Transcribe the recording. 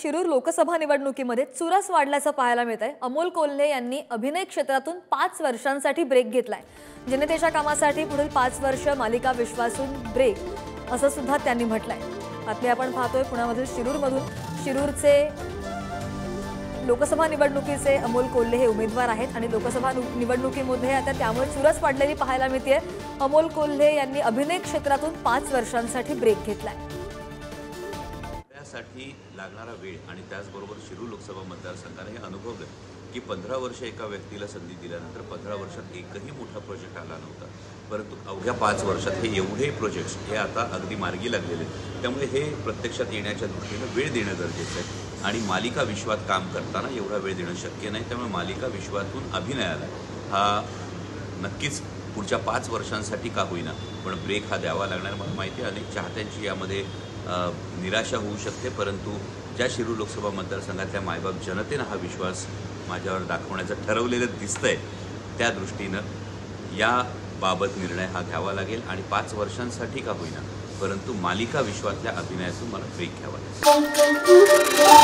शिरूर लोकसभा निवडणुकीमध्ये चुरस वाढल्याचं पाहायला मिळतंय। अमोल कोल्हे यांनी अभिनय क्षेत्रातून 5 वर्षांसाठी ब्रेक घेतलाय। जनतेच्या कामासाठी पुढील 5 वर्ष मालिका विश्वासून ब्रेक असं सुद्धा त्यांनी म्हटलंय। बातमी आपण पाहतोय पुण्यामधील शिरूरमधून। शिरूरचे लोकसभा निवडणुकीचे अमोल कोल्हे हे उमेदवार आहेत आणि लोकसभा निवडणुकीमध्ये आता त्यामुळे चुरस वाढलेली पाहायला मिळते। अमोल कोल्हे यांनी अभिनय क्षेत्रातून 5 वर्षांसाठी ब्रेक घेतलाय। साठी लागणारा वेळ आणि त्याचबरोबर शिरूर लोकसभा मतदारसंघाने हे अनुभवलं की 15 वर्ष एका व्यक्तीला संधी दिल्यानंतर 15 वर्षात एकही मोठा प्रोजेक्ट आला नव्हता, परंतु अवघ्या 5 वर्षात हे एवढे प्रोजेक्ट्स हे आता अगदी मार्गी लागलेले आहेत। त्यामुळे हे प्रत्यक्षात येण्याच्या दृष्टीने वेळ देणं गरजेचं आहे आणि मालिका विश्वात काम करताना एवढा वेळ देणं शक्य नाही। त्यामुळे मालिका विश्वातून अभिनयाला हा नक्कीच पुढच्या 5 वर्षांसाठी का होईना पण ब्रेक हा द्यावा लागणार। मला माहिती आहे अनेक चाहत्यांची यामध्ये निराशा होऊ शकते, परंतु ज्या शिरूर लोकसभा मतदारसंघातल्या मायबाप जनतेनं हा विश्वास माझ्यावर दाखवण्याचं ठरवलेलं दिसतंय, त्या दृष्टीनं याबाबत निर्णय हा घ्यावा लागेल आणि 5 वर्षांसाठी का होईना परंतु मालिका विश्वातल्या अभिनयातून मला ब्रेक घ्यावा लागेल।